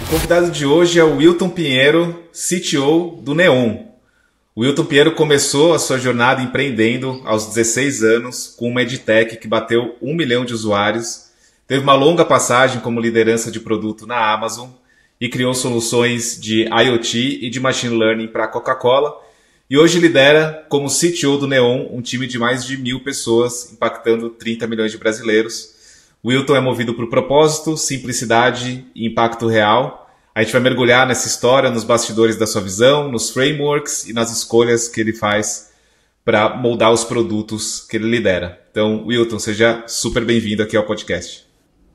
convidado de hoje é o Wilton Pinheiro, CTO do Neon. O Wilton Pinheiro começou a sua jornada empreendendo aos 16 anos com uma edtech que bateu 1 milhão de usuários, teve uma longa passagem como liderança de produto na Amazon e criou soluções de IoT e de Machine Learning para a Coca-Cola, e hoje lidera como CTO do Neon um time de mais de 1.000 pessoas, impactando 30 milhões de brasileiros. O Wilton é movido por propósito, simplicidade e impacto real. A gente vai mergulhar nessa história, nos bastidores da sua visão, nos frameworks e nas escolhas que ele faz para moldar os produtos que ele lidera. Então, Wilton, seja super bem-vindo aqui ao podcast.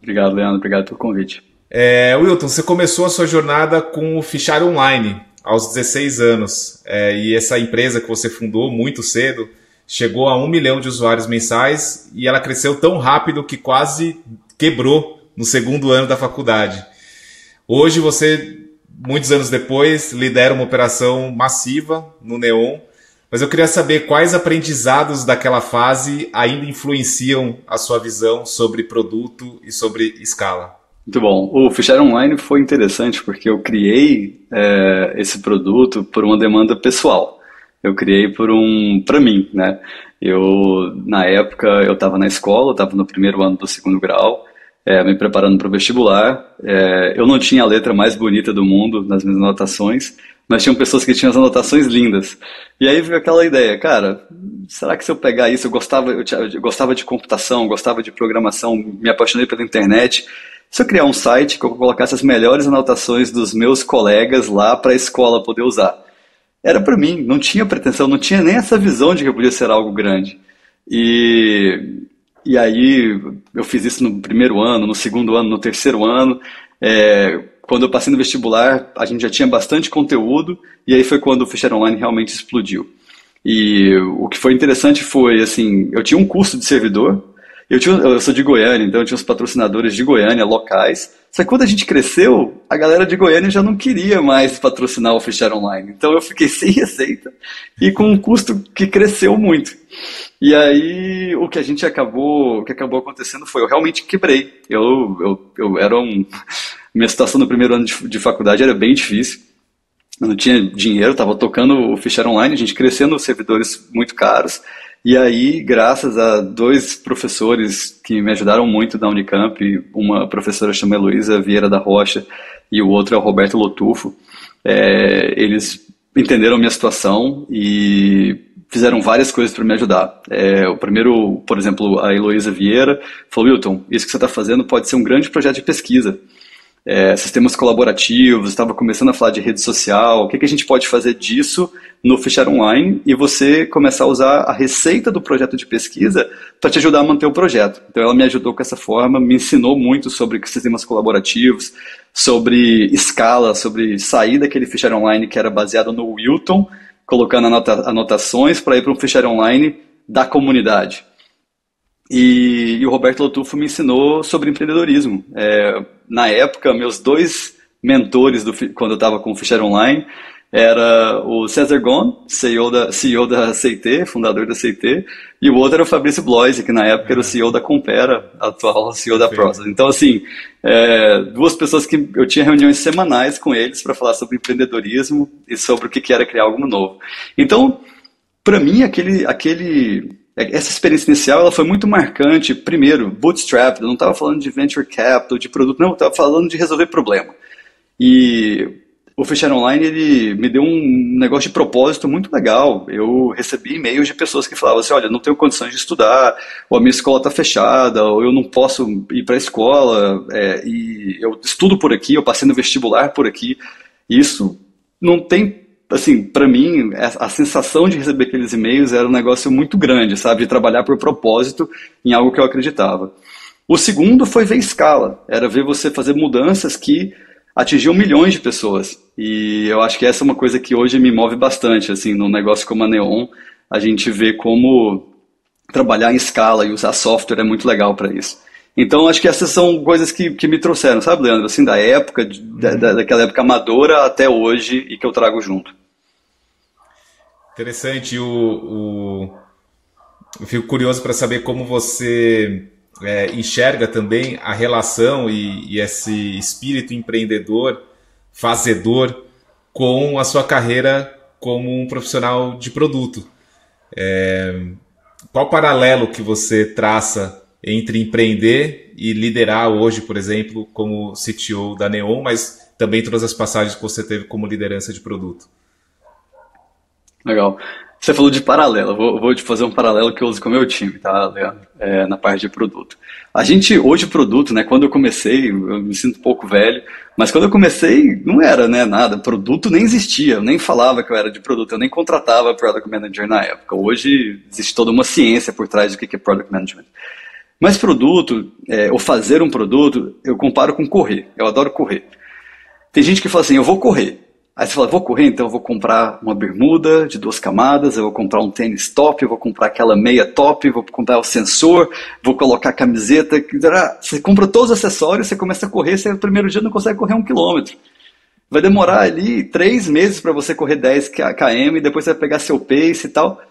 Obrigado, Leandro. Obrigado pelo convite. Wilton, você começou a sua jornada com o Fichário Online aos 16 anos. E essa empresa que você fundou muito cedo chegou a 1 milhão de usuários mensais e ela cresceu tão rápido que quase quebrou no segundo ano da faculdade. Hoje você, muitos anos depois, lidera uma operação massiva no Neon, mas eu queria saber quais aprendizados daquela fase ainda influenciam a sua visão sobre produto e sobre escala. Muito bom. O Fichário Online foi interessante porque eu criei esse produto por uma demanda pessoal. Eu criei para mim, né? Na época, eu estava na escola, eu estava no primeiro ano do segundo grau, me preparando para o vestibular. Eu não tinha a letra mais bonita do mundo nas minhas anotações, mas tinham pessoas que tinham as anotações lindas. E aí veio aquela ideia, cara, será que se eu pegar isso, eu gostava de computação, gostava de programação, me apaixonei pela internet. Se eu criar um site que eu colocasse as melhores anotações dos meus colegas lá para a escola poder usar? Era para mim, não tinha pretensão, não tinha nem essa visão de que eu podia ser algo grande. E aí eu fiz isso no primeiro ano, no segundo ano, no terceiro ano. Quando eu passei no vestibular, a gente já tinha bastante conteúdo, e aí foi quando o Fichário Online realmente explodiu. E o que foi interessante foi, assim, eu tinha um curso de servidor. Eu sou de Goiânia, então eu tinha os patrocinadores de Goiânia locais. Só que quando a gente cresceu, a galera de Goiânia já não queria mais patrocinar o Fichário Online. Então eu fiquei sem receita e com um custo que cresceu muito. E aí o que acabou acontecendo foi, eu realmente quebrei. Minha situação no primeiro ano de faculdade era bem difícil. Eu não tinha dinheiro, estava tocando o Fichário Online, a gente crescendo servidores muito caros. E aí, graças a 2 professores que me ajudaram muito da Unicamp, uma professora chama Heloísa Vieira da Rocha e o outro é o Roberto Lotufo, eles entenderam a minha situação e fizeram várias coisas para me ajudar. O primeiro, por exemplo, a Heloísa Vieira falou: Wilton, isso que você está fazendo pode ser um grande projeto de pesquisa. Sistemas colaborativos, estava começando a falar de rede social, o que a gente pode fazer disso no Fichário Online e você começar a usar a receita do projeto de pesquisa para te ajudar a manter o projeto. Então ela me ajudou com essa forma, me ensinou muito sobre sistemas colaborativos, sobre escala, sobre sair daquele Fichário Online que era baseado no Wilton, colocando anotações para ir para um Fichário Online da comunidade. E o Roberto Lotufo me ensinou sobre empreendedorismo. Na época, meus 2 mentores quando eu estava com o Fichário Online era o César Gon, CEO da CIT, fundador da CIT, e o outro era o Fabrício Bloise, que na época era o CEO da Compera, atual CEO da Prosa. Então, assim, 2 pessoas que eu tinha reuniões semanais com eles para falar sobre empreendedorismo e sobre o que era criar algo novo. Então, para mim, essa experiência inicial ela foi muito marcante. Primeiro, bootstrap, eu não estava falando de venture capital, de produto, não, eu estava falando de resolver problema. E o Fichário Online ele me deu um negócio de propósito muito legal. Eu recebi e-mails de pessoas que falavam assim: olha, não tenho condições de estudar, ou a minha escola está fechada, ou eu não posso ir para a escola, e eu estudo por aqui, eu passei no vestibular por aqui. Isso não tem... Assim, para mim, a sensação de receber aqueles e-mails era um negócio muito grande, sabe? De trabalhar por propósito em algo que eu acreditava. O segundo foi ver escala. Era ver você fazer mudanças que atingiam milhões de pessoas. E eu acho que essa é uma coisa que hoje me move bastante. Assim, num negócio como a Neon, a gente vê como trabalhar em escala e usar software é muito legal para isso. Então, acho que essas são coisas que me trouxeram, sabe, Leandro? Assim, da época, daquela época amadora até hoje e que eu trago junto. Interessante. Eu fico curioso para saber como você enxerga também a relação e esse espírito empreendedor fazedor com a sua carreira como um profissional de produto. Qual o paralelo que você traça entre empreender e liderar hoje, por exemplo, como CTO da Neon, mas também todas as passagens que você teve como liderança de produto? Legal. Você falou de paralelo, vou te fazer um paralelo que eu uso com o meu time, tá, Leandro? Na parte de produto. A gente, hoje, produto, né, quando eu comecei, eu me sinto um pouco velho, mas quando eu comecei, não era, né, nada, produto nem existia, eu nem falava que eu era de produto, eu nem contratava Product Manager na época. Hoje, existe toda uma ciência por trás do que é Product Management. Mas produto, ou fazer um produto, eu comparo com correr, eu adoro correr. Tem gente que fala assim, eu vou correr. Aí você fala, vou correr, então eu vou comprar uma bermuda de 2 camadas, eu vou comprar um tênis top, eu vou comprar aquela meia top, vou comprar o sensor, vou colocar a camiseta. Você compra todos os acessórios, você começa a correr, você no primeiro dia não consegue correr 1 quilômetro. Vai demorar ali 3 meses para você correr 10 km, e depois você vai pegar seu pace e tal.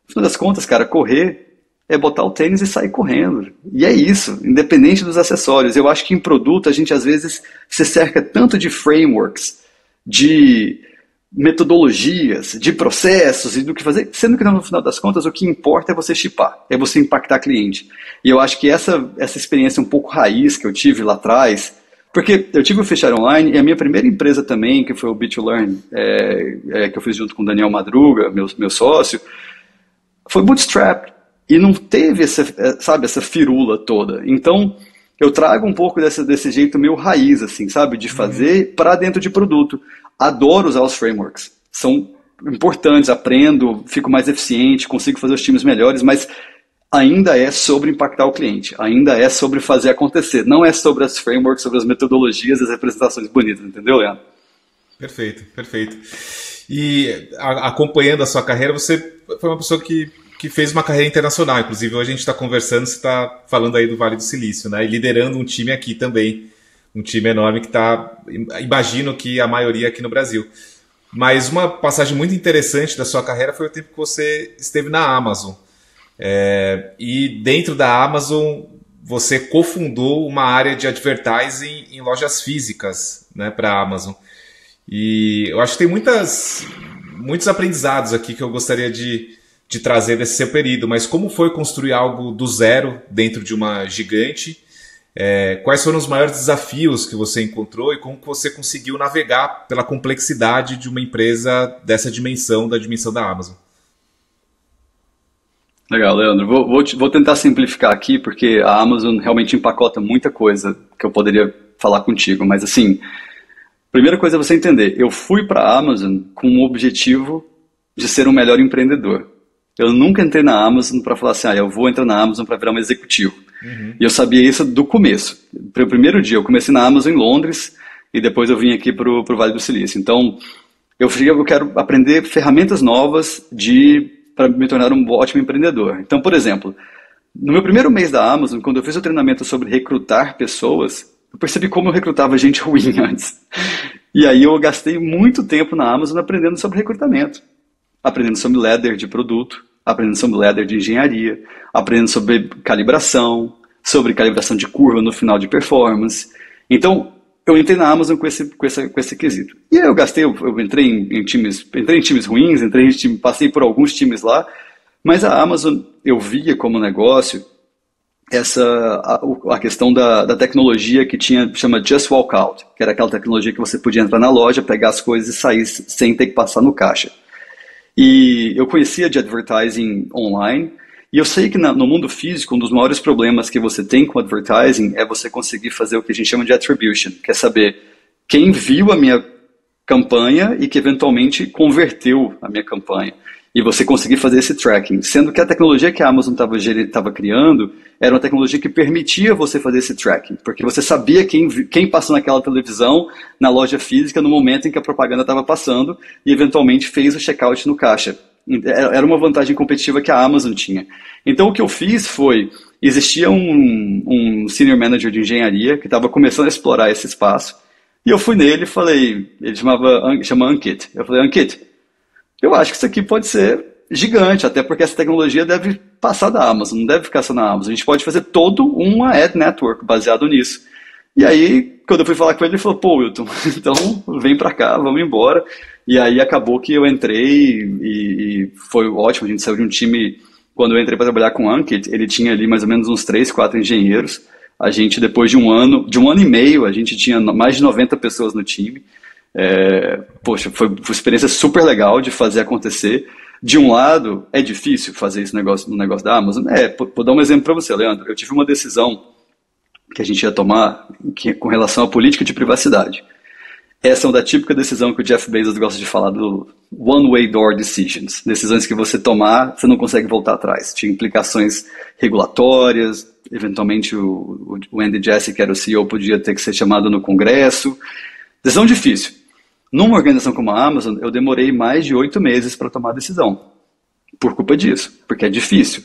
No final das contas, cara, correr é botar o tênis e sair correndo. E é isso, independente dos acessórios. Eu acho que em produto a gente às vezes se cerca tanto de frameworks, de metodologias, de processos e do que fazer, sendo que no final das contas o que importa é você shippar, é você impactar cliente. E eu acho que essa experiência um pouco raiz que eu tive lá atrás, porque eu tive o Fichar Online e a minha primeira empresa também, que foi o Bit2Learn, que eu fiz junto com o Daniel Madruga, meu sócio, foi bootstrap. E não teve essa firula toda. Então, eu trago um pouco desse jeito meio raiz, assim, sabe? De fazer para dentro de produto. Adoro usar os frameworks. São importantes, aprendo, fico mais eficiente, consigo fazer os times melhores, mas ainda é sobre impactar o cliente. Ainda é sobre fazer acontecer. Não é sobre as frameworks, sobre as metodologias, as representações bonitas, entendeu, Leandro? Perfeito, perfeito. E acompanhando a sua carreira, você foi uma pessoa que fez uma carreira internacional. Inclusive, hoje a gente está conversando, você está falando aí do Vale do Silício, né? E liderando um time aqui também. Um time enorme que está, imagino que a maioria aqui no Brasil. Mas uma passagem muito interessante da sua carreira foi o tempo que você esteve na Amazon. E dentro da Amazon, você cofundou uma área de advertising em lojas físicas, né, para a Amazon. E eu acho que tem muitos aprendizados aqui que eu gostaria de trazer desse seu período, mas como foi construir algo do zero dentro de uma gigante? Quais foram os maiores desafios que você encontrou e como que você conseguiu navegar pela complexidade de uma empresa dessa dimensão, da dimensão da Amazon? Legal, Leandro. Vou tentar simplificar aqui, porque a Amazon realmente empacota muita coisa que eu poderia falar contigo, mas assim, primeira coisa é você entender, eu fui para a Amazon com o objetivo de ser um melhor empreendedor. Eu nunca entrei na Amazon para falar assim, eu vou entrar na Amazon para virar um executivo. Uhum. E eu sabia isso do começo. O primeiro dia, eu comecei na Amazon em Londres e depois eu vim aqui para o Vale do Silício. Então, eu quero aprender ferramentas novas para me tornar um ótimo empreendedor. Então, por exemplo, no meu primeiro mês da Amazon, quando eu fiz o treinamento sobre recrutar pessoas, eu percebi como eu recrutava gente ruim antes. E aí eu gastei muito tempo na Amazon aprendendo sobre recrutamento. Aprendendo sobre ladder de produto, aprendendo sobre ladder de engenharia, aprendendo sobre calibração de curva no final de performance. Então, eu entrei na Amazon com esse quesito. E aí eu entrei em times ruins, passei por alguns times lá, mas a Amazon eu via como negócio a questão da tecnologia que chama Just Walk Out, que era aquela tecnologia que você podia entrar na loja, pegar as coisas e sair sem ter que passar no caixa. E eu conhecia de advertising online, e eu sei que no mundo físico, um dos maiores problemas que você tem com advertising é você conseguir fazer o que a gente chama de attribution, que é saber quem viu a minha campanha e que eventualmente converteu a minha campanha. E você conseguir fazer esse tracking, sendo que a tecnologia que a Amazon estava criando era uma tecnologia que permitia você fazer esse tracking, porque você sabia quem passou naquela televisão na loja física no momento em que a propaganda estava passando e eventualmente fez o checkout no caixa. Era uma vantagem competitiva que a Amazon tinha. Então o que eu fiz foi, existia um senior manager de engenharia que estava começando a explorar esse espaço, e eu fui nele e falei, ele chama Ankit, eu falei, Ankit, eu acho que isso aqui pode ser gigante, até porque essa tecnologia deve passar da Amazon, não deve ficar só na Amazon. A gente pode fazer todo uma ad network baseado nisso. E aí, quando eu fui falar com ele, ele falou, pô, Wilton, então vem pra cá, vamos embora. E aí acabou que eu entrei e foi ótimo, a gente saiu de um time, quando eu entrei para trabalhar com o Ankit, ele tinha ali mais ou menos uns 3, 4 engenheiros. A gente, depois de um ano e meio, a gente tinha mais de 90 pessoas no time. Poxa, foi uma experiência super legal de fazer acontecer. De um lado, é difícil fazer esse negócio no negócio da Amazon. Vou dar um exemplo para você, Leandro. Eu tive uma decisão que a gente ia tomar com relação à política de privacidade. Essa é uma da típica decisão que o Jeff Bezos gosta de falar, do one-way door decisions. Decisões que você tomar, você não consegue voltar atrás. Tinha implicações regulatórias, eventualmente o Andy Jassy, que era o CEO, podia ter que ser chamado no Congresso. Decisão difícil. Numa organização como a Amazon, eu demorei mais de 8 meses para tomar a decisão. Por culpa disso, porque é difícil.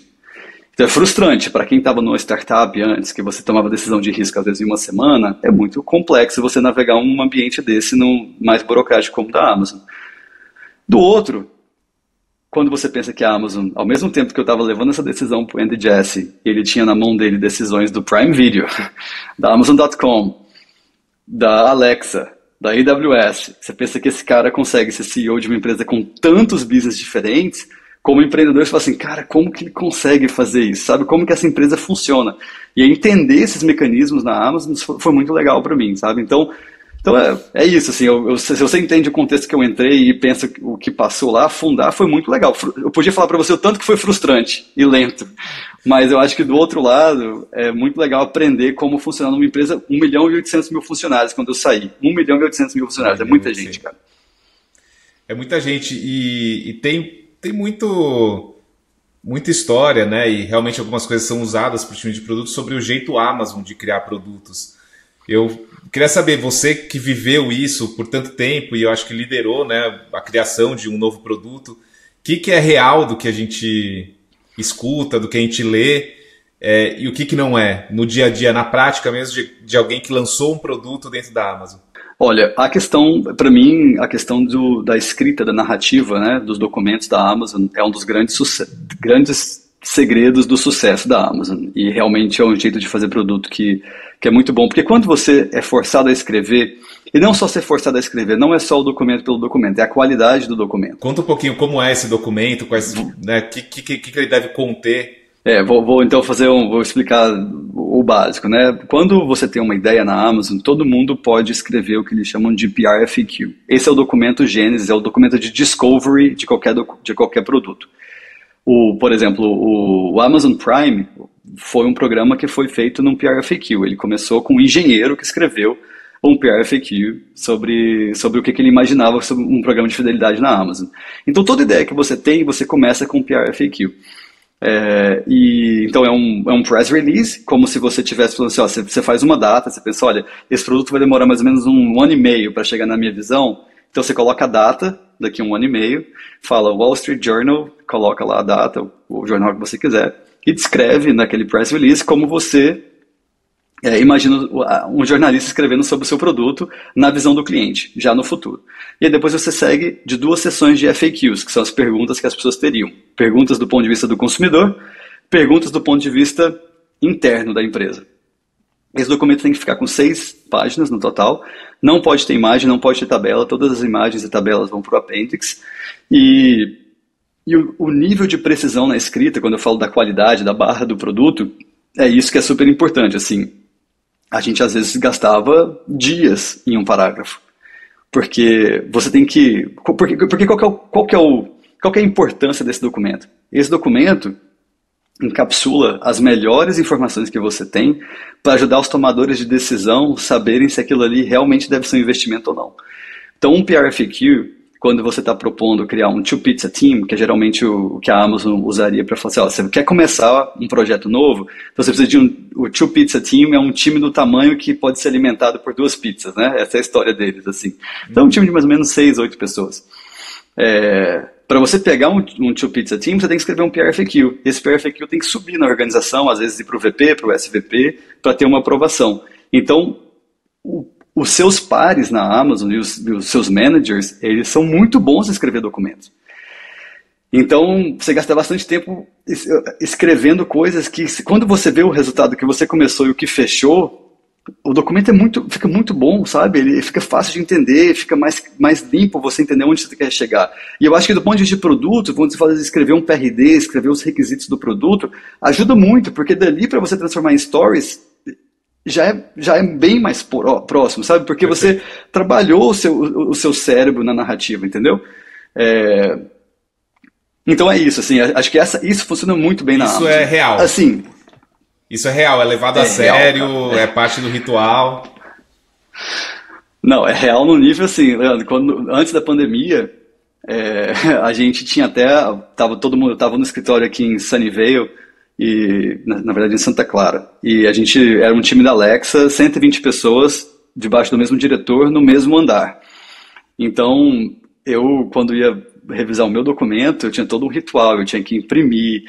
Então é frustrante para quem estava numa startup antes, que você tomava decisão de risco às vezes em uma semana, é muito complexo você navegar um ambiente desse mais burocrático como o da Amazon. Do outro, quando você pensa que a Amazon, ao mesmo tempo que eu estava levando essa decisão para o Andy Jassy, ele tinha na mão dele decisões do Prime Video, da Amazon.com, da Alexa, da AWS, você pensa que esse cara consegue ser CEO de uma empresa com tantos business diferentes. Como empreendedor, você fala assim, cara, como que ele consegue fazer isso? Sabe? Como que essa empresa funciona? E entender esses mecanismos na Amazon foi muito legal para mim, sabe? Então é isso, assim, se você entende o contexto que eu entrei e pensa o que passou lá, fundar foi muito legal. Eu podia falar para você o tanto que foi frustrante e lento, mas eu acho que do outro lado é muito legal aprender como funciona numa empresa 1.800.000 funcionários quando eu saí. 1.800.000 funcionários, é muita gente, cara. É muita gente e tem muita história, né? E realmente algumas coisas são usadas para o time de produtos sobre o jeito Amazon de criar produtos. Eu queria saber, você que viveu isso por tanto tempo e eu acho que liderou, né, a criação de um novo produto, o que é real do que a gente escuta, do que a gente lê, e o que não é, no dia a dia, na prática mesmo, de alguém que lançou um produto dentro da Amazon? Olha, para mim, a questão da escrita, da narrativa, né, dos documentos da Amazon é um dos grandes segredos do sucesso da Amazon. E realmente é um jeito de fazer produto que é muito bom. Porque quando você é forçado a escrever, e não só ser forçado a escrever, não é só o documento pelo documento, é a qualidade do documento. Conta um pouquinho como é esse documento, né, que ele deve conter. Vou então vou explicar o básico, né? Quando você tem uma ideia na Amazon, todo mundo pode escrever o que eles chamam de PR FAQ. Esse é o documento Gênesis, é o documento de discovery de qualquer produto. Por exemplo, o Amazon Prime foi um programa que foi feito num PR FAQ. Ele começou com um engenheiro que escreveu um PR FAQ sobre o que ele imaginava sobre um programa de fidelidade na Amazon. Então toda ideia que você tem, você começa com um PR FAQ. Então é um press release, como se você tivesse falando assim, ó, você faz uma data, você pensa, olha, esse produto vai demorar mais ou menos 1 ano e meio para chegar na minha visão, então você coloca a data, daqui a 1 ano e meio, fala Wall Street Journal, coloca lá a data, o jornal que você quiser, e descreve naquele press release como você imagina um jornalista escrevendo sobre o seu produto na visão do cliente, já no futuro. E aí depois você segue de 2 sessões de FAQs, que são as perguntas que as pessoas teriam. Perguntas do ponto de vista do consumidor, perguntas do ponto de vista interno da empresa. Esse documento tem que ficar com 6 páginas no total, não pode ter imagem, não pode ter tabela, todas as imagens e tabelas vão para o appendix. E o nível de precisão na escrita, quando eu falo da qualidade, da barra do produto, é isso que é super importante, assim. A gente às vezes gastava dias em um parágrafo, porque você tem que... Porque qual que é a importância desse documento? Esse documento encapsula as melhores informações que você tem para ajudar os tomadores de decisão saberem se aquilo ali realmente deve ser um investimento ou não. Então um PR FAQ, quando você está propondo criar um two-pizza team, que é geralmente o que a Amazon usaria para falar assim, ó, você quer começar um projeto novo, então você precisa de o two-pizza team, é um time do tamanho que pode ser alimentado por 2 pizzas, né? Essa é a história deles, assim. Então é um time de mais ou menos 6, 8 pessoas. Para você pegar um two-pizza team, você tem que escrever um PR FAQ. Esse PR FAQ tem que subir na organização, às vezes ir para o VP, para o SVP, para ter uma aprovação. Então, os seus pares na Amazon e os seus managers, eles são muito bons em escrever documentos. Então, você gasta bastante tempo escrevendo coisas que, quando você vê o resultado que você começou e o que fechou, o documento fica muito bom, sabe? Ele fica fácil de entender, fica mais limpo você entender onde você quer chegar. E eu acho que do ponto de vista de produto, quando você fala de escrever um PRD, escrever os requisitos do produto, ajuda muito, porque dali para você transformar em stories, já é bem mais próximo, sabe? Porque você trabalhou o seu cérebro na narrativa, entendeu? É, então é isso, assim, acho que isso funciona muito bem na Isso Amazon. é real. Assim, Isso é real, é levado a é real, sério, cara. é parte do ritual. Não, é real no nível assim, Leandro, antes da pandemia, a gente tinha até, todo mundo tava no escritório aqui em Sunnyvale, e na verdade em Santa Clara, e a gente era um time da Alexa, 120 pessoas debaixo do mesmo diretor no mesmo andar. Então, quando ia revisar o meu documento, eu tinha todo um ritual, eu tinha que imprimir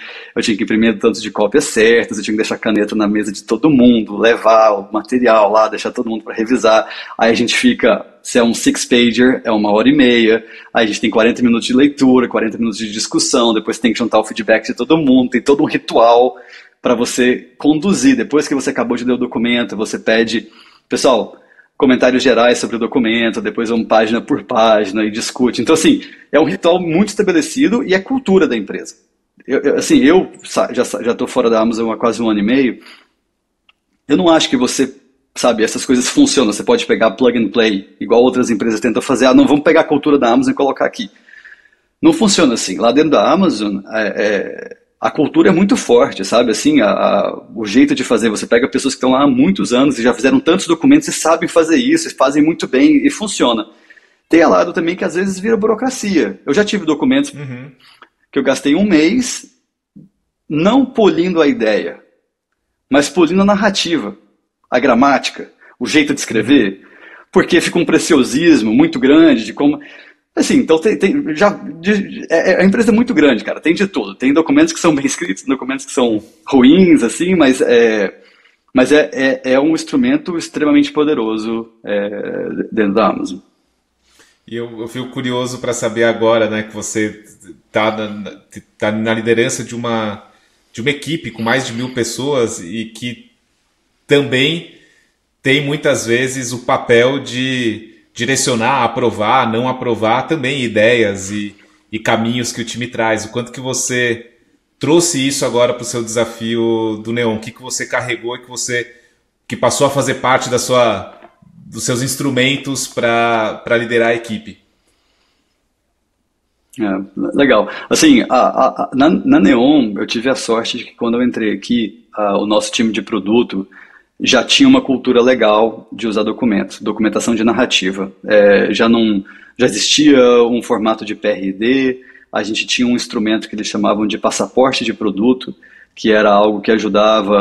tantos de cópias certas, eu tinha que deixar a caneta na mesa de todo mundo, levar o material lá, deixar todo mundo para revisar. Aí a gente fica, se é um six-pager, é 1h30, aí a gente tem 40 minutos de leitura, 40 minutos de discussão, depois tem que juntar o feedback de todo mundo, tem todo um ritual para você conduzir. Depois que você acabou de ler o documento, você pede, pessoal, comentários gerais sobre o documento, depois vamos página por página e discute. Então, assim, é um ritual muito estabelecido e é cultura da empresa. Eu já estou fora da Amazon há quase 1 ano e meio, eu não acho que você, sabe, essas coisas funcionam. Você pode pegar plug and play, igual outras empresas tentam fazer. Não, vamos pegar a cultura da Amazon e colocar aqui. Não funciona assim. Lá dentro da Amazon, a cultura é muito forte, sabe? Assim, o jeito de fazer, você pega pessoas que estão lá há muitos anos e já fizeram tantos documentos e sabem fazer isso, e fazem muito bem e funciona. Tem a lado também que às vezes vira burocracia. Eu já tive documentos que eu gastei 1 mês não polindo a ideia, mas polindo a narrativa, a gramática, o jeito de escrever, porque fica um preciosismo muito grande de como... Assim, então a empresa é muito grande, cara, tem de tudo. Tem documentos que são bem escritos, documentos que são ruins, assim, mas é um instrumento extremamente poderoso dentro da Amazon. E eu fico curioso para saber agora, né, que você tá na liderança de uma equipe com mais de 1.000 pessoas e que também tem muitas vezes o papel de direcionar, aprovar, não aprovar também ideias e caminhos que o time traz. O quanto que você trouxe isso agora para o seu desafio do Neon? O que você carregou e que passou a fazer parte dos seus instrumentos para liderar a equipe? Legal. Assim, na Neon, eu tive a sorte de que quando eu entrei aqui, o nosso time de produto já tinha uma cultura legal de usar documentos, documentação de narrativa. Já existia um formato de PRD, a gente tinha um instrumento que eles chamavam de passaporte de produto, que era algo que ajudava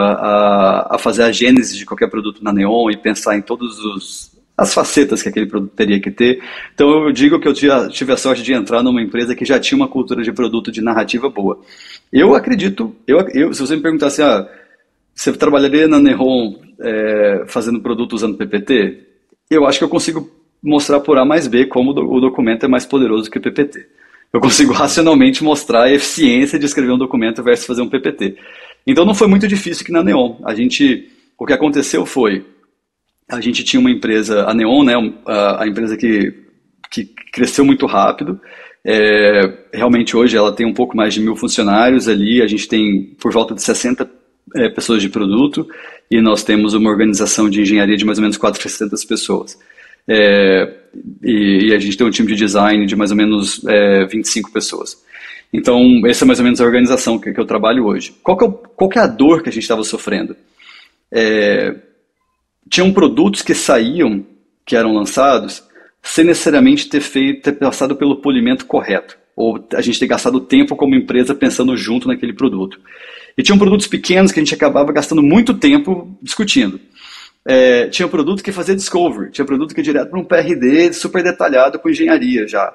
a fazer a gênese de qualquer produto na Neon e pensar em todas as facetas que aquele produto teria que ter. Então eu digo que eu tive a sorte de entrar numa empresa que já tinha uma cultura de produto de narrativa boa. Eu acredito, se você me perguntasse, você trabalharia na Neon fazendo produto usando PPT? Eu acho que eu consigo mostrar por A mais B como o documento é mais poderoso que o PPT. Eu consigo racionalmente mostrar a eficiência de escrever um documento versus fazer um PPT. Então não foi muito difícil aqui na Neon. O que aconteceu foi, a gente tinha uma empresa, a Neon, né, a empresa que cresceu muito rápido. Realmente hoje ela tem um pouco mais de 1.000 funcionários ali, a gente tem por volta de 60 pessoas de produto e nós temos uma organização de engenharia de mais ou menos 400 pessoas. E a gente tem um time de design de mais ou menos 25 pessoas. Então, essa é mais ou menos a organização que eu trabalho hoje. Qual que é a dor que a gente estava sofrendo? Tinham produtos que saíam, que eram lançados, sem necessariamente ter passado pelo polimento correto, ou a gente ter gastado tempo como empresa pensando junto naquele produto. E tinham produtos pequenos que a gente acabava gastando muito tempo discutindo. Tinha produto que fazia discovery, tinha produto que ia direto para um PRD super detalhado com engenharia já.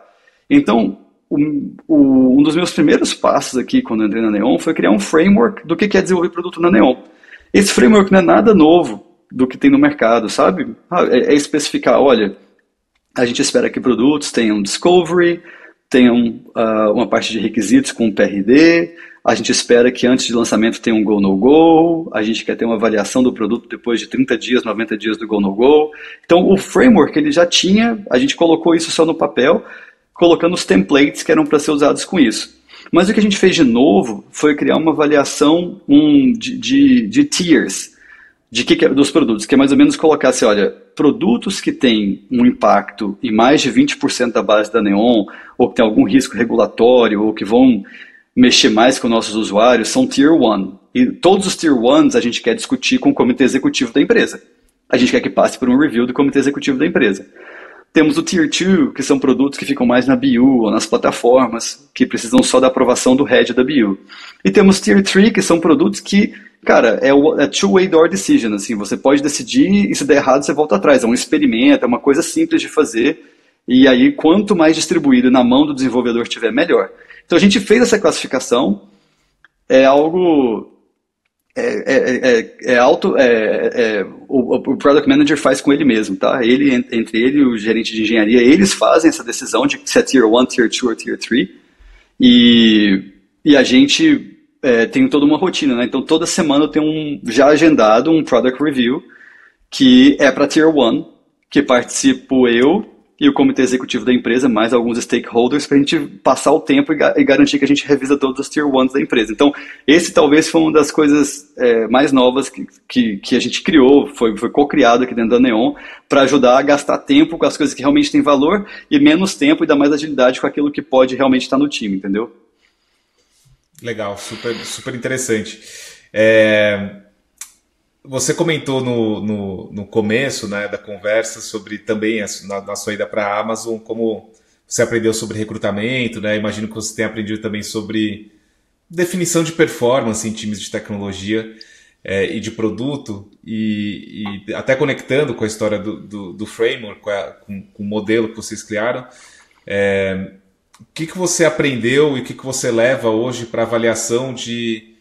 Então, um dos meus primeiros passos aqui quando eu entrei na Neon foi criar um framework do que é desenvolver produto na Neon. Esse framework não é nada novo do que tem no mercado, sabe? É especificar, olha, a gente espera que produtos tenham discovery, tenham uma parte de requisitos com PRD, a gente espera que antes de lançamento tenha um Go No Go, a gente quer ter uma avaliação do produto depois de 30 dias, 90 dias do Go No Go. Então o framework ele já tinha, a gente colocou isso só no papel, colocando os templates que eram para ser usados com isso. Mas o que a gente fez de novo foi criar uma avaliação de tiers dos produtos, que é mais ou menos colocar assim, olha, produtos que têm um impacto em mais de 20% da base da Neon, ou que tem algum risco regulatório, ou que vão mexer mais com nossos usuários, são Tier 1. E todos os Tier 1s a gente quer discutir com o comitê executivo da empresa. A gente quer que passe por um review do comitê executivo da empresa. Temos o Tier 2, que são produtos que ficam mais na BU ou nas plataformas, que precisam só da aprovação do head da BU. E temos Tier 3, que são produtos que, cara, é two-way door decision, assim, você pode decidir e se der errado você volta atrás. É um experimento, é uma coisa simples de fazer, e aí quanto mais distribuído na mão do desenvolvedor tiver, melhor. Então a gente fez essa classificação, é algo... o Product Manager faz com ele mesmo, tá? Entre ele e o gerente de engenharia, eles fazem essa decisão de se é Tier 1, Tier 2 ou Tier 3, e a gente tem toda uma rotina, né? Então toda semana eu tenho já agendado um Product Review, que é para Tier 1, que participo eu e o comitê executivo da empresa, mais alguns stakeholders, para a gente passar o tempo e garantir que a gente revisa todos os Tier 1s da empresa. Então, esse talvez foi uma das coisas mais novas que a gente criou, foi co-criado aqui dentro da Neon, para ajudar a gastar tempo com as coisas que realmente têm valor e menos tempo e dar mais agilidade com aquilo que pode realmente estar no time, entendeu? Legal, super, super interessante. Você comentou no começo, né, da conversa sobre também na sua ida para a Amazon, como você aprendeu sobre recrutamento, né? Imagino que você tenha aprendido também sobre definição de performance em times de tecnologia e de produto, e até conectando com a história do framework, com o modelo que vocês criaram. O que você aprendeu e o que você leva hoje para avaliação de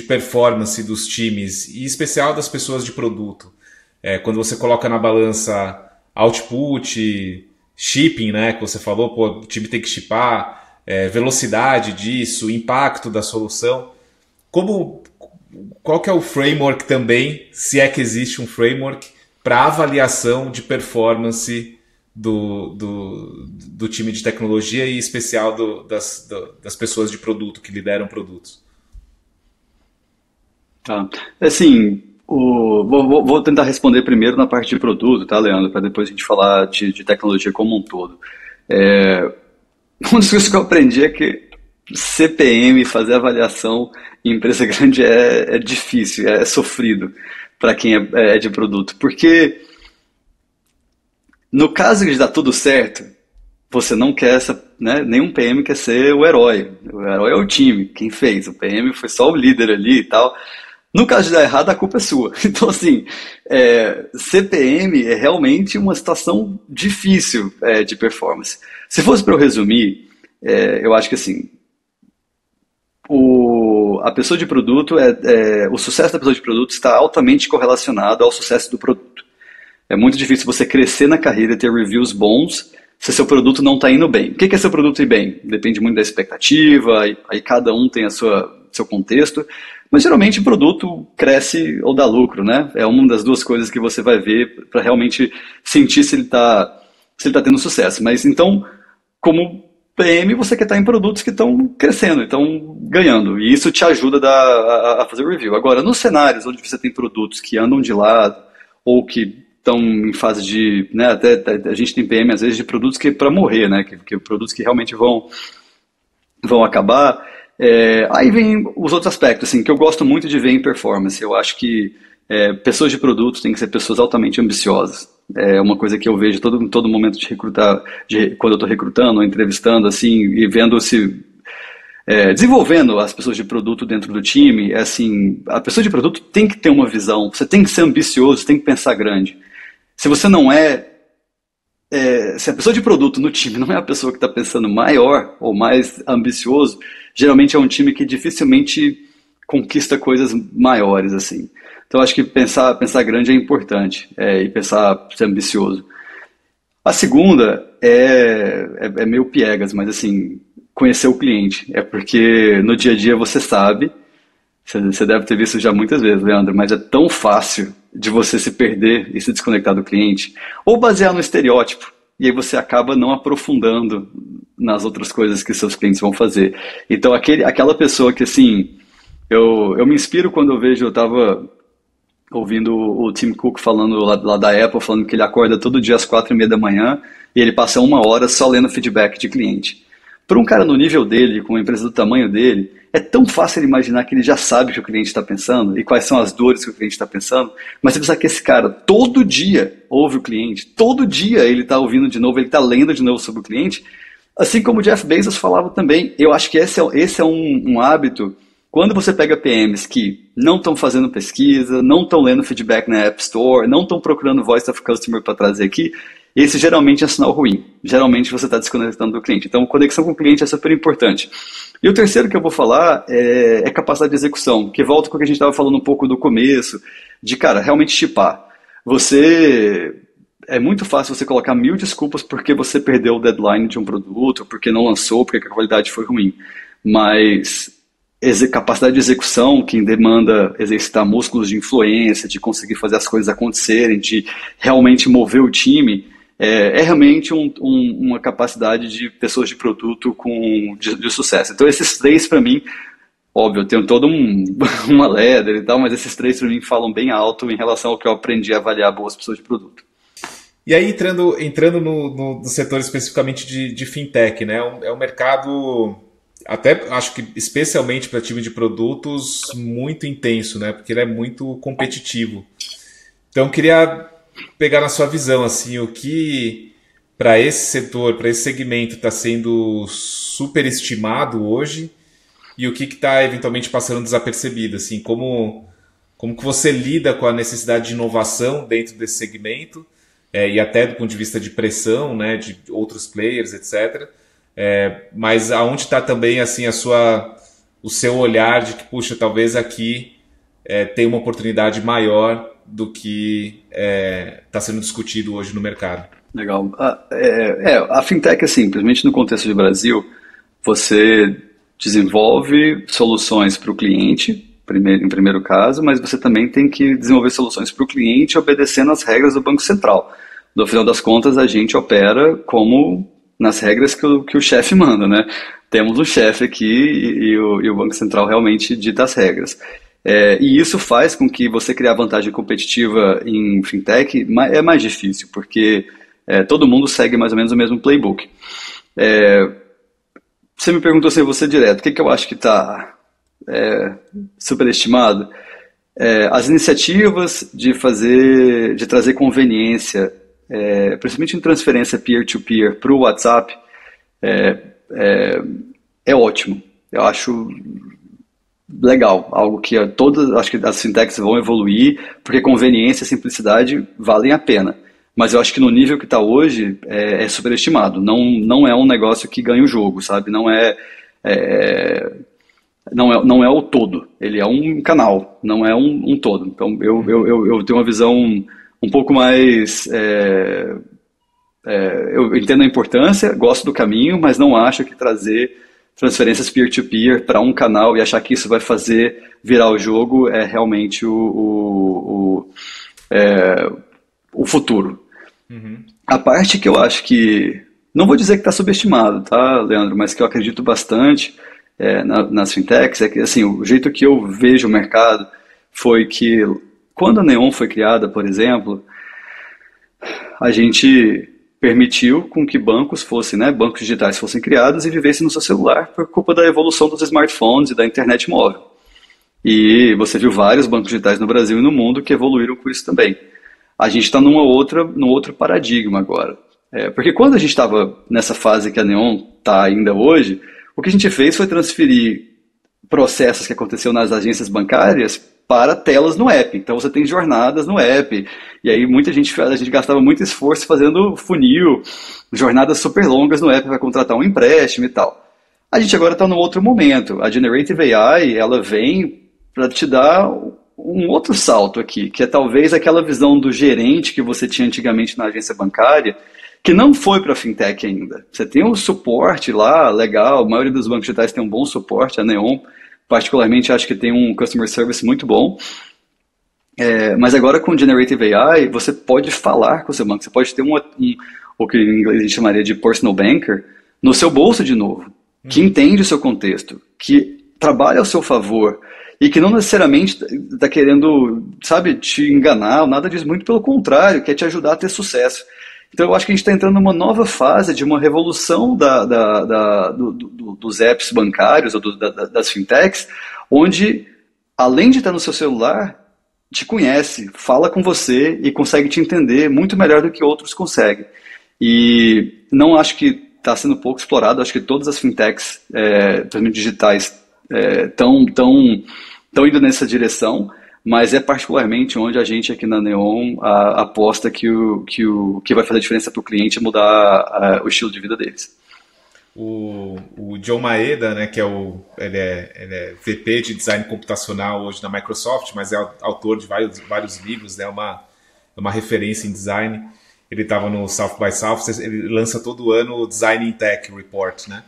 performance dos times, e em especial das pessoas de produto? Quando você coloca na balança output, shipping, né, que você falou, pô, o time tem que shippar, velocidade disso, impacto da solução. Qual que é o framework também, se é que existe um framework, para avaliação de performance do time de tecnologia e em especial das pessoas de produto que lideram produtos? Tá. Assim, vou tentar responder primeiro na parte de produto, tá, Leandro? Para depois a gente falar de tecnologia como um todo. Uma das coisas que eu aprendi é que CPM, fazer avaliação em empresa grande é difícil, é sofrido para quem é de produto. Porque no caso de dar tudo certo, você não quer né, nenhum PM quer ser o herói. O herói é o time, quem fez. O PM foi só o líder ali e tal. No caso de dar errado, a culpa é sua. Então, assim, CPM é realmente uma situação difícil de performance. Se fosse para eu resumir, eu acho que assim, a pessoa de produto, o sucesso da pessoa de produto está altamente correlacionado ao sucesso do produto. É muito difícil você crescer na carreira e ter reviews bons se seu produto não está indo bem. O que é seu produto ir bem? Depende muito da expectativa, aí cada um tem seu contexto. Mas geralmente o produto cresce ou dá lucro, né? É uma das duas coisas que você vai ver para realmente sentir se ele está tendo sucesso. Mas então, como PM, você quer estar em produtos que estão crescendo, estão ganhando. E isso te ajuda a fazer o review. Agora, nos cenários onde você tem produtos que andam de lado ou que estão em fase de... Né, até a gente tem PM, às vezes, de produtos que para morrer, né? Que produtos que realmente vão acabar... aí vem os outros aspectos, assim, que eu gosto muito de ver em performance. Eu acho que pessoas de produto têm que ser pessoas altamente ambiciosas. É uma coisa que eu vejo todo momento de recrutar, quando eu estou recrutando ou entrevistando, assim, e vendo desenvolvendo as pessoas de produto dentro do time. Assim, a pessoa de produto tem que ter uma visão, você tem que ser ambicioso, tem que pensar grande. Se você não se a pessoa de produto no time não é a pessoa que está pensando maior ou mais ambicioso, geralmente é um time que dificilmente conquista coisas maiores, assim. Então, acho que pensar grande é importante, e ser ambicioso. A segunda é meio piegas, mas assim, conhecer o cliente. É porque no dia a dia você sabe, você deve ter visto já muitas vezes, Leandro, mas é tão fácil de você se perder e se desconectar do cliente, ou basear no estereótipo, e aí você acaba não aprofundando nas outras coisas que seus clientes vão fazer. Então, aquela pessoa que assim, eu me inspiro quando eu vejo, eu estava ouvindo o Tim Cook falando lá da Apple, falando que ele acorda todo dia às 4:30 da manhã e ele passa 1 hora só lendo feedback de cliente. Para um cara no nível dele, com uma empresa do tamanho dele, é tão fácil ele imaginar que ele já sabe o que o cliente está pensando e quais são as dores que o cliente está pensando, mas você precisa que esse cara todo dia ouve o cliente, todo dia ele está ouvindo de novo, ele está lendo de novo sobre o cliente, assim como o Jeff Bezos falava também. Eu acho que esse é um hábito. Quando você pega PMs que não estão fazendo pesquisa, não estão lendo feedback na App Store, não estão procurando Voice of Customer para trazer aqui, esse geralmente é sinal ruim. Geralmente você está desconectando do cliente. Então, conexão com o cliente é super importante. E o terceiro que eu vou falar é capacidade de execução, que volta com o que a gente estava falando um pouco do começo, de, cara, realmente chipar. É muito fácil você colocar 1000 desculpas porque você perdeu o deadline de um produto, porque não lançou, porque a qualidade foi ruim. Mas capacidade de execução, que demanda exercitar músculos de influência, de conseguir fazer as coisas acontecerem, de realmente mover o time, é realmente uma capacidade de pessoas de produto de sucesso. Então esses três para mim, óbvio, eu tenho toda uma ladder e tal, mas esses três para mim falam bem alto em relação ao que eu aprendi a avaliar boas pessoas de produto. E aí, entrando no setor especificamente de fintech, né? É um mercado, até acho que especialmente para time de produtos, muito intenso, né? Porque ele é muito competitivo. Então, eu queria pegar na sua visão, assim, o que para esse setor, para esse segmento está sendo superestimado hoje e o que está eventualmente passando desapercebido, assim, como que você lida com a necessidade de inovação dentro desse segmento, e até do ponto de vista de pressão, né, de outros players, etc. Mas aonde está também assim o seu olhar de que, puxa, talvez aqui tem uma oportunidade maior do que está sendo discutido hoje no mercado? Legal. A fintech, assim, simplesmente no contexto de Brasil, você desenvolve soluções para o cliente, em primeiro caso, mas você também tem que desenvolver soluções para o cliente obedecendo às regras do Banco Central. No final das contas, a gente opera como nas regras que o chefe manda, né? Temos um chefe aqui e o Banco Central realmente dita as regras. E isso faz com que você criar vantagem competitiva em fintech é mais difícil, porque todo mundo segue mais ou menos o mesmo playbook. Você me perguntou assim, você direto, o que eu acho que está superestimado? As iniciativas de trazer conveniência, principalmente em transferência peer-to-peer para o WhatsApp, é ótimo. Eu acho legal, algo que acho que as fintechs vão evoluir, porque conveniência e simplicidade valem a pena. Mas eu acho que no nível que está hoje é superestimado. Não é um negócio que ganha o jogo, sabe? Não é o todo. Ele é um canal, não é um todo. Então eu tenho uma visão um pouco mais. Eu entendo a importância, gosto do caminho, mas não acho que trazer transferências peer-to-peer para um canal e achar que isso vai fazer virar o jogo é realmente o futuro. Uhum. A parte que eu acho que, não vou dizer que está subestimado, tá, Leandro, mas que eu acredito bastante nas fintechs é que, assim, o jeito que eu vejo o mercado foi que quando a Neon foi criada, por exemplo, a gente permitiu com que bancos digitais fossem criados e vivessem no seu celular por culpa da evolução dos smartphones e da internet móvel. E você viu vários bancos digitais no Brasil e no mundo que evoluíram com isso também. A gente está num outro paradigma agora. Porque quando a gente estava nessa fase que a Neon está ainda hoje, o que a gente fez foi transferir processos que aconteciam nas agências bancárias para telas no app. Então você tem jornadas no app. E aí a gente gastava muito esforço fazendo funil, jornadas super longas no app para contratar um empréstimo e tal. A gente agora está num outro momento. A Generative AI, ela vem para te dar um outro salto aqui, que é talvez aquela visão do gerente que você tinha antigamente na agência bancária, que não foi para fintech ainda. Você tem um suporte lá, legal, a maioria dos bancos digitais tem um bom suporte, a Neon particularmente acho que tem um customer service muito bom, mas agora com Generative AI, você pode falar com o seu banco, você pode ter o que em inglês a gente chamaria de personal banker, no seu bolso de novo, que entende o seu contexto, que trabalha ao seu favor, e que não necessariamente está querendo, sabe, te enganar, nada disso, muito pelo contrário, quer te ajudar a ter sucesso. Então eu acho que a gente está entrando numa nova fase de uma revolução dos apps bancários ou das fintechs, onde, além de estar no seu celular, te conhece, fala com você e consegue te entender muito melhor do que outros conseguem. E não acho que está sendo pouco explorado, acho que todas as fintechs, principalmente digitais, estão indo nessa direção, mas é particularmente onde a gente aqui na Neon aposta que vai fazer a diferença para o cliente é mudar o estilo de vida deles. O John Maeda, né, que ele é VP de Design Computacional hoje na Microsoft, mas é autor de vários livros, né, uma referência em design. Ele estava no South by Southwest, ele lança todo ano o Design in Tech Report, né?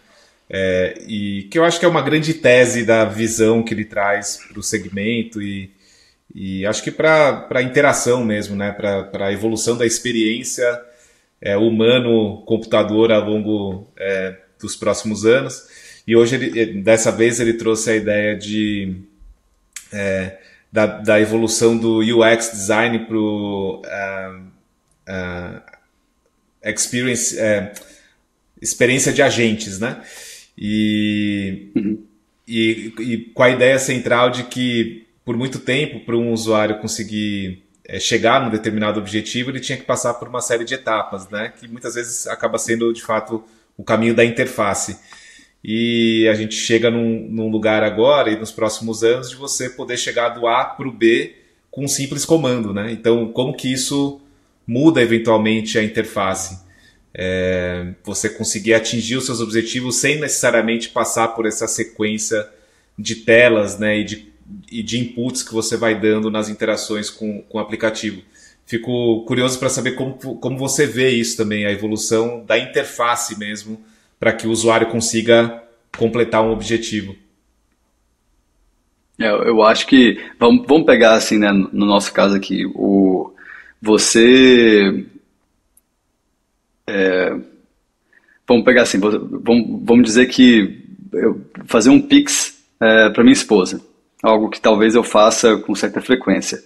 E que eu acho que é uma grande tese da visão que ele traz para o segmento e acho que para a interação mesmo, né? Para a evolução da experiência humano-computador ao longo dos próximos anos. E hoje, dessa vez, ele trouxe a ideia da evolução do UX Design para o experiência de agentes, né? E com a ideia central de que, por muito tempo, para um usuário conseguir chegar num determinado objetivo, ele tinha que passar por uma série de etapas, né? Que muitas vezes acaba sendo, de fato, o caminho da interface. E a gente chega num lugar agora, e nos próximos anos, de você poder chegar do A para o B com um simples comando, né? Então, como que isso muda eventualmente a interface? Você conseguir atingir os seus objetivos sem necessariamente passar por essa sequência de telas, né, e de inputs que você vai dando nas interações com o aplicativo. Fico curioso para saber como você vê isso também, a evolução da interface mesmo, para que o usuário consiga completar um objetivo. Eu acho que, vamos pegar assim, né, no nosso caso aqui, vamos pegar assim, vamos dizer que eu fazer um Pix para minha esposa, algo que talvez eu faça com certa frequência.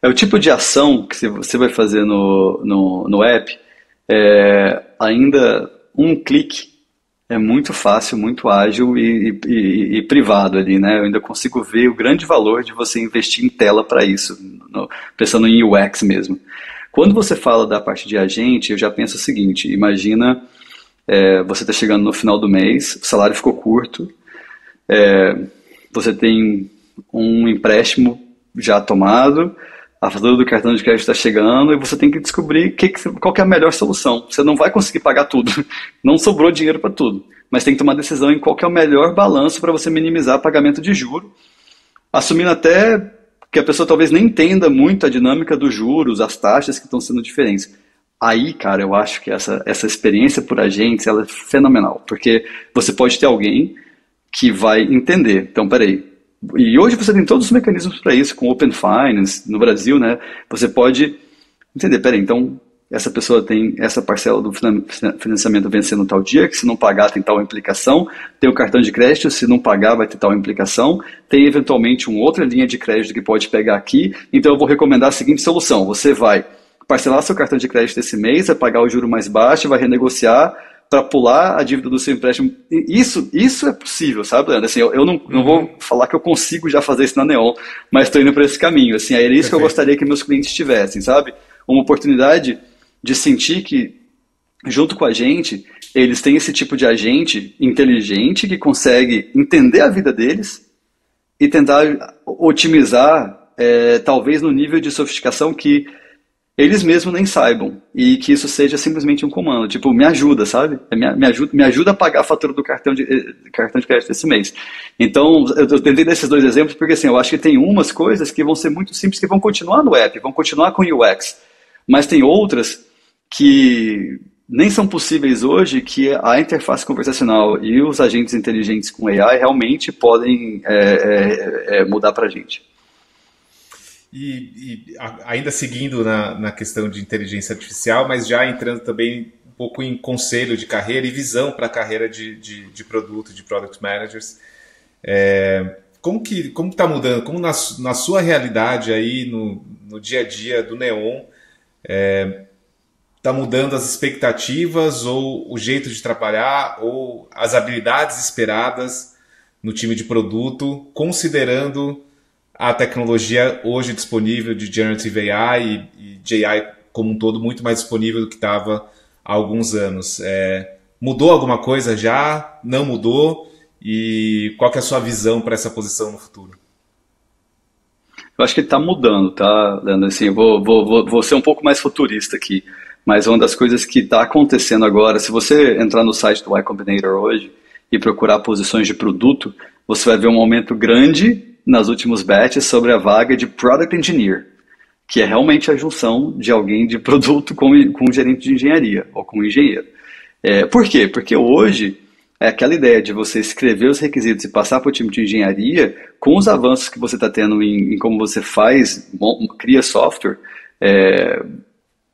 É o tipo de ação que você vai fazer no app, ainda um clique é muito fácil, muito ágil e privado ali, né? Eu ainda consigo ver o grande valor de você investir em tela para isso, pensando em UX mesmo. Quando você fala da parte de agente, eu já penso o seguinte, imagina você está chegando no final do mês, o salário ficou curto, você tem um empréstimo já tomado, a fatura do cartão de crédito está chegando e você tem que descobrir qual que é a melhor solução. Você não vai conseguir pagar tudo, não sobrou dinheiro para tudo, mas tem que tomar decisão em qual que é o melhor balanço para você minimizar pagamento de juro, assumindo até que a pessoa talvez nem entenda muito a dinâmica dos juros, as taxas que estão sendo diferentes. Aí, cara, eu acho que essa experiência por agentes ela é fenomenal, porque você pode ter alguém que vai entender. Então, peraí. E hoje você tem todos os mecanismos para isso, com Open Finance, no Brasil, né? Você pode entender, peraí, então essa pessoa tem essa parcela do financiamento vencendo tal dia, que se não pagar tem tal implicação, tem o cartão de crédito, se não pagar vai ter tal implicação, tem eventualmente uma outra linha de crédito que pode pegar aqui, então eu vou recomendar a seguinte solução, você vai parcelar seu cartão de crédito esse mês, vai pagar o juro mais baixo, vai renegociar para pular a dívida do seu empréstimo. Isso é possível, sabe, Leandro? Assim, eu não vou falar que eu consigo já fazer isso na Neon, mas estou indo para esse caminho. Assim, era isso que eu gostaria que meus clientes tivessem, sabe? Uma oportunidade de sentir que, junto com a gente, eles têm esse tipo de agente inteligente que consegue entender a vida deles e tentar otimizar, talvez no nível de sofisticação que eles mesmos nem saibam, e que isso seja simplesmente um comando, tipo, me ajuda, sabe? Me ajuda a pagar a fatura do cartão de crédito esse mês. Então, eu tentei dar esses dois exemplos, porque assim, eu acho que tem umas coisas que vão ser muito simples, que vão continuar no app, vão continuar com UX, mas tem outras que nem são possíveis hoje, que a interface conversacional e os agentes inteligentes com AI realmente podem mudar para a gente. Ainda seguindo na questão de inteligência artificial, mas já entrando também um pouco em conselho de carreira e visão para a carreira de produto, de product managers, como está mudando, como na sua realidade aí no dia a dia do Neon, está mudando as expectativas ou o jeito de trabalhar ou as habilidades esperadas no time de produto, considerando a tecnologia hoje disponível de Generative AI e de AI como um todo muito mais disponível do que estava há alguns anos. Mudou alguma coisa já? Não mudou? E qual que é a sua visão para essa posição no futuro? Eu acho que ele está mudando, tá, Leandro? Assim, vou ser um pouco mais futurista aqui, mas uma das coisas que está acontecendo agora, se você entrar no site do Y Combinator hoje e procurar posições de produto, você vai ver um aumento grande nas últimos batches sobre a vaga de Product Engineer, que é realmente a junção de alguém de produto com um gerente de engenharia ou com um engenheiro. Por quê? Porque hoje é aquela ideia de você escrever os requisitos e passar para o time de engenharia, com os avanços que você está tendo em como você cria software,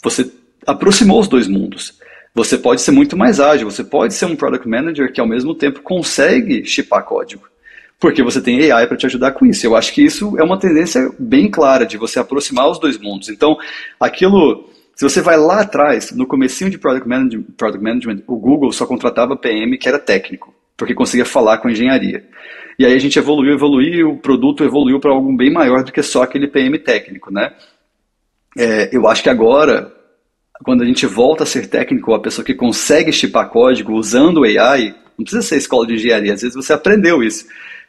você aproximou os dois mundos. Você pode ser muito mais ágil, você pode ser um Product Manager que ao mesmo tempo consegue shippar código. Porque você tem AI para te ajudar com isso. Eu acho que isso é uma tendência bem clara de você aproximar os dois mundos. Então, se você vai lá atrás, no comecinho de Product Management, o Google só contratava PM que era técnico, porque conseguia falar com a engenharia. E aí a gente evoluiu, o produto evoluiu para algo bem maior do que só aquele PM técnico, né? Eu acho que agora, quando a gente volta a ser técnico, a pessoa que consegue shippar código usando AI, não precisa ser escola de engenharia, às vezes você aprendeu isso.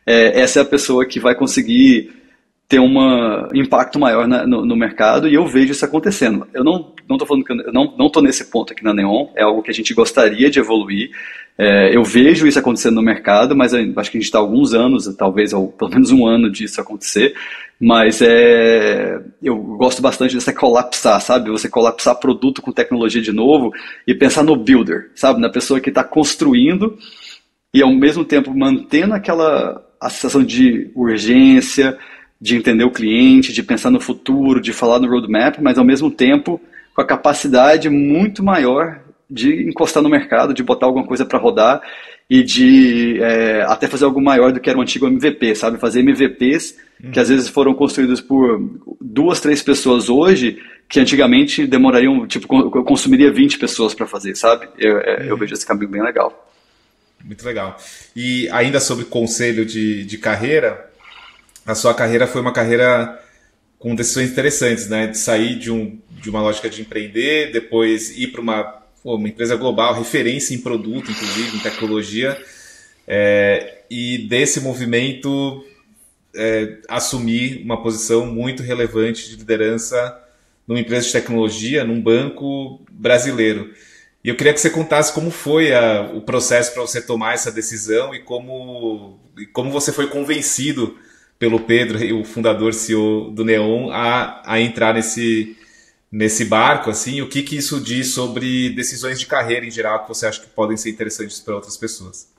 Essa é a pessoa que vai conseguir ter um impacto maior no mercado, e eu vejo isso acontecendo. Eu não estou falando que eu não estou nesse ponto aqui na Neon, é algo que a gente gostaria de evoluir. Eu vejo isso acontecendo no mercado, mas acho que a gente está há alguns anos, talvez ou pelo menos um ano disso acontecer, mas eu gosto bastante dessa colapsar, sabe? Você colapsar produto com tecnologia de novo e pensar no builder, sabe? Na pessoa que está construindo e ao mesmo tempo mantendo a sensação de urgência, de entender o cliente, de pensar no futuro, de falar no roadmap, mas ao mesmo tempo com a capacidade muito maior de encostar no mercado, de botar alguma coisa para rodar e de até fazer algo maior do que era o antigo MVP, sabe? Fazer MVPs que às vezes foram construídos por 2, 3 pessoas hoje, que antigamente demorariam, consumiria 20 pessoas para fazer, sabe? Eu vejo esse caminho bem legal. Muito legal. E ainda sobre conselho de carreira, a sua carreira foi uma carreira com decisões interessantes, né? De sair de uma lógica de empreender, depois ir para uma empresa global, referência em produto, inclusive, em tecnologia, e desse movimento assumir uma posição muito relevante de liderança numa empresa de tecnologia, num banco brasileiro. E eu queria que você contasse como foi o processo para você tomar essa decisão e como você foi convencido pelo Pedro, o fundador CEO do Neon, a entrar nesse barco, assim, o que isso diz sobre decisões de carreira em geral que você acha que podem ser interessantes para outras pessoas?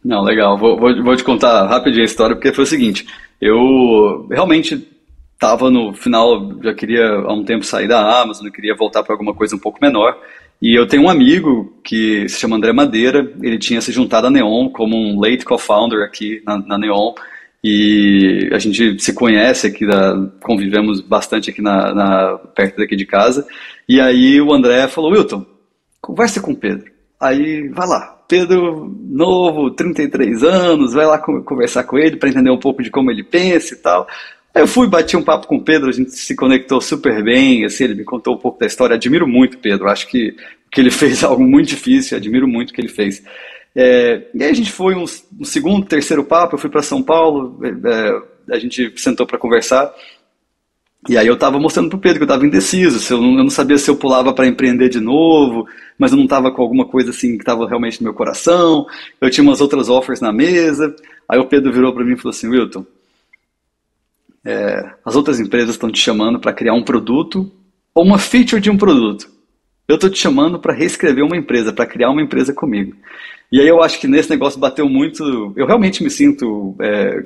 Não, legal. Vou te contar rapidinho a história, porque foi o seguinte, eu realmente estava no final, já queria há um tempo sair da Amazon, queria voltar para alguma coisa um pouco menor, e eu tenho um amigo que se chama André Madeira, ele tinha se juntado à Neon como um late co-founder aqui na Neon, e a gente se conhece aqui, convivemos bastante aqui perto daqui de casa, e aí o André falou, Wilton, conversa com o Pedro, aí vai lá, Pedro novo, 33 anos, vai lá conversar com ele para entender um pouco de como ele pensa e tal. Aí eu fui, bati um papo com o Pedro, a gente se conectou super bem, assim, ele me contou um pouco da história, admiro muito o Pedro, acho que ele fez algo muito difícil, admiro muito o que ele fez. E aí a gente foi um segundo, terceiro papo, eu fui para São Paulo, a gente sentou para conversar, e aí eu estava mostrando para o Pedro que eu estava indeciso, eu não sabia se eu pulava para empreender de novo, mas eu não estava com alguma coisa assim que estava realmente no meu coração, eu tinha umas outras offers na mesa, aí o Pedro virou para mim e falou assim, Wilton, as outras empresas estão te chamando para criar um produto ou uma feature de um produto. eu tô te chamando para reescrever uma empresa, para criar uma empresa comigo. E aí eu acho que nesse negócio bateu muito. Eu realmente me sinto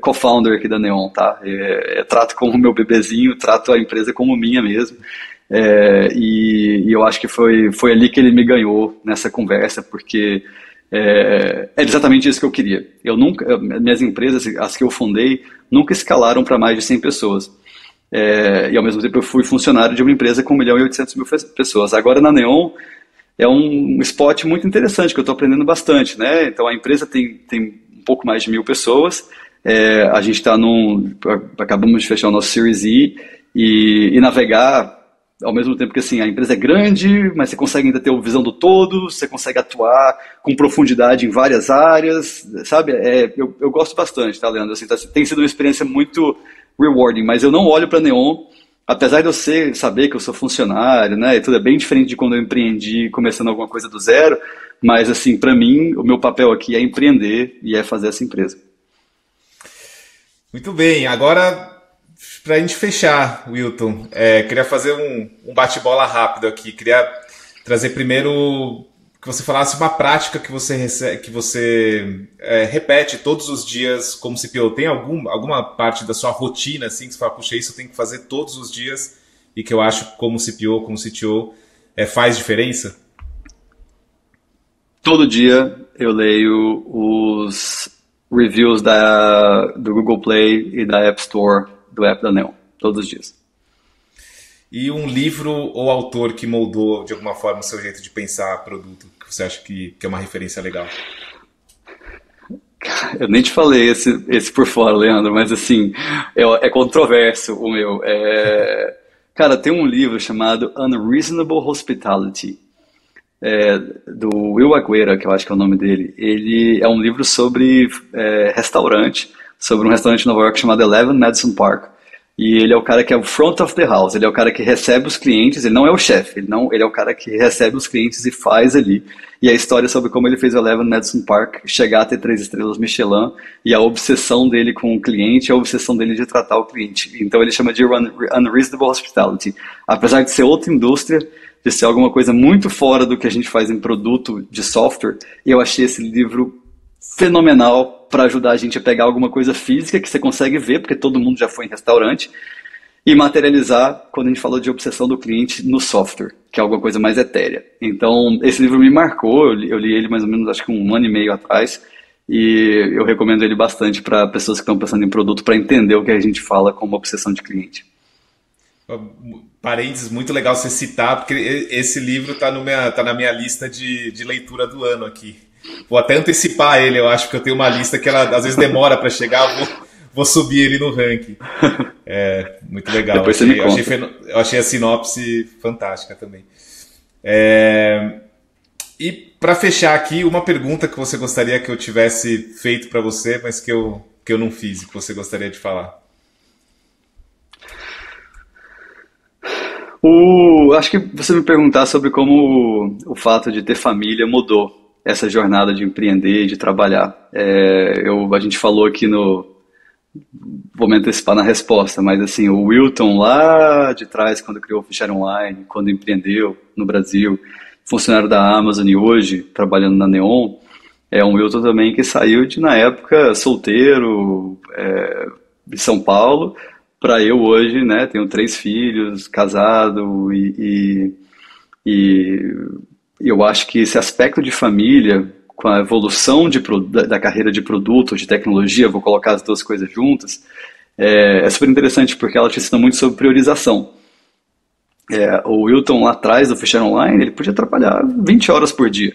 co-founder aqui da Neon, tá? Trato como meu bebezinho, trato a empresa como minha mesmo. E eu acho que foi ali que ele me ganhou nessa conversa, porque é exatamente isso que eu queria. Minhas empresas, as que eu fundei, nunca escalaram para mais de 100 pessoas. E ao mesmo tempo eu fui funcionário de uma empresa com 1.800.000 pessoas. Agora na Neon é um spot muito interessante que eu estou aprendendo bastante, né? Então a empresa tem um pouco mais de 1.000 pessoas. A gente está acabamos de fechar o nosso Series E e navegar ao mesmo tempo que assim, a empresa é grande, mas você consegue ainda ter a visão do todo, você consegue atuar com profundidade em várias áreas, sabe? Eu gosto bastante, tá, Leandro? Assim, tem sido uma experiência muito rewarding, mas eu não olho para Neon, apesar de eu saber que eu sou funcionário, né? E tudo é bem diferente de quando eu empreendi, começando alguma coisa do zero, mas assim, para mim, o meu papel aqui é empreender e é fazer essa empresa. Muito bem, agora para a gente fechar, Wilton, queria fazer um bate-bola rápido aqui. Queria trazer primeiro que você falasse uma prática que você repete todos os dias como CPO. Tem alguma parte da sua rotina assim que você fala, puxa, isso eu tenho que fazer todos os dias e que eu acho como CPO, como CTO, faz diferença? Todo dia eu leio os reviews do Google Play e da App Store do app da Neon, todos os dias. E um livro ou autor que moldou de alguma forma o seu jeito de pensar produto, que você acha que é uma referência legal? Eu nem te falei esse por fora, Leandro, mas assim, é controverso o meu. Cara, tem um livro chamado Unreasonable Hospitality, do Will Aguirre, que eu acho que é o nome dele. Ele é um livro sobre restaurante, sobre um restaurante em Nova York chamado Eleven Madison Park. E ele é o cara que é o front of the house, ele é o cara que recebe os clientes, ele não é o chefe, ele é o cara que recebe os clientes e faz ali. E a história sobre como ele fez o Eleven Madison Park chegar a ter 3 estrelas Michelin e a obsessão dele com o cliente, a obsessão dele de tratar o cliente. Então ele chama de Unreasonable Hospitality. Apesar de ser outra indústria, de ser alguma coisa muito fora do que a gente faz em produto de software, eu achei esse livro fenomenal para ajudar a gente a pegar alguma coisa física que você consegue ver, porque todo mundo já foi em restaurante, e materializar, quando a gente falou de obsessão do cliente, no software, que é alguma coisa mais etérea. Então, esse livro me marcou, eu li ele mais ou menos, acho que 1 ano e meio atrás, e eu recomendo ele bastante para pessoas que estão pensando em produto, para entender o que a gente fala como obsessão de cliente. Parênteses, muito legal você citar, porque esse livro está na minha lista de leitura do ano aqui. Vou até antecipar ele, eu acho que eu tenho uma lista que ela às vezes demora para chegar, vou subir ele no ranking. Muito legal. Depois você me conta. Eu achei a sinopse fantástica também. E para fechar aqui, uma pergunta que você gostaria que eu tivesse feito para você, mas que eu não fiz e que você gostaria de falar. Acho que você me perguntar sobre como o fato de ter família mudou essa jornada de empreender e de trabalhar. A gente falou aqui vou me antecipar na resposta, mas assim, o Wilton lá de trás, quando criou o Fichar Online, quando empreendeu no Brasil, funcionário da Amazon e hoje trabalhando na Neon, é um Wilton também que saiu na época solteiro, de São Paulo, para eu hoje, né, tenho 3 filhos, casado e eu acho que esse aspecto de família, com a evolução da carreira de produto, de tecnologia, vou colocar as duas coisas juntas, é super interessante porque ela te ensina muito sobre priorização. O Wilton lá atrás do Fichar Online, ele podia trabalhar 20 horas por dia.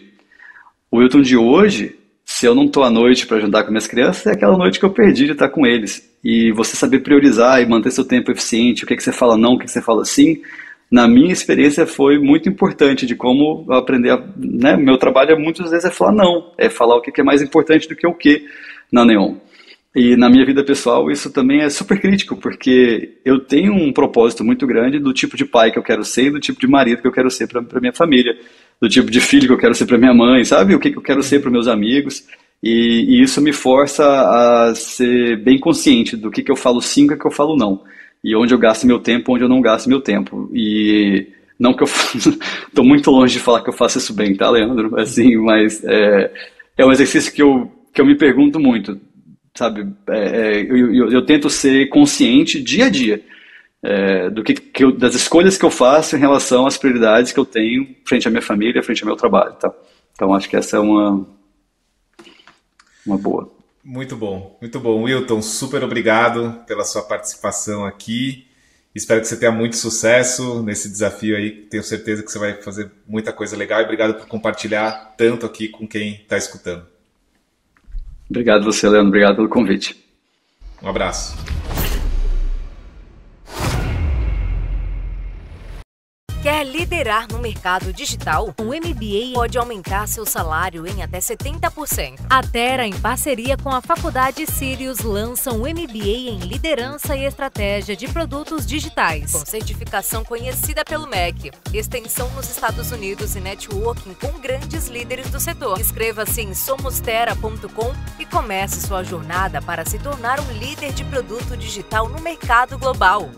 O Wilton de hoje, se eu não estou à noite para jantar com minhas crianças, é aquela noite que eu perdi de estar com eles. E você saber priorizar e manter seu tempo eficiente, o que você fala não, o que você fala sim, na minha experiência foi muito importante de como aprender né, meu trabalho muitas vezes é falar não, é falar o que é mais importante do que o que na Neon. E na minha vida pessoal isso também é super crítico, porque eu tenho um propósito muito grande do tipo de pai que eu quero ser e do tipo de marido que eu quero ser para minha família, do tipo de filho que eu quero ser para minha mãe, sabe? O que eu quero ser para meus amigos. E isso me força a ser bem consciente do que eu falo sim e o que eu falo não. E onde eu gasto meu tempo, onde eu não gasto meu tempo. E Não que eu estou muito longe de falar que eu faço isso bem, tá, Leandro? Assim, mas é um exercício que eu me pergunto muito, sabe? Eu tento ser consciente dia a dia das escolhas que eu faço em relação às prioridades que eu tenho frente à minha família, frente ao meu trabalho, tá? Então acho que essa é uma boa. Muito bom, muito bom. Wilton, super obrigado pela sua participação aqui. Espero que você tenha muito sucesso nesse desafio aí. Tenho certeza que você vai fazer muita coisa legal e obrigado por compartilhar tanto aqui com quem está escutando. Obrigado você, Leandro. Obrigado pelo convite. Um abraço. Quer liderar no mercado digital? Um MBA pode aumentar seu salário em até 70%. A Terra, em parceria com a Faculdade Sirius, lança um MBA em Liderança e Estratégia de Produtos Digitais, com certificação conhecida pelo MEC, extensão nos Estados Unidos e networking com grandes líderes do setor. Inscreva-se em somostera.com e comece sua jornada para se tornar um líder de produto digital no mercado global.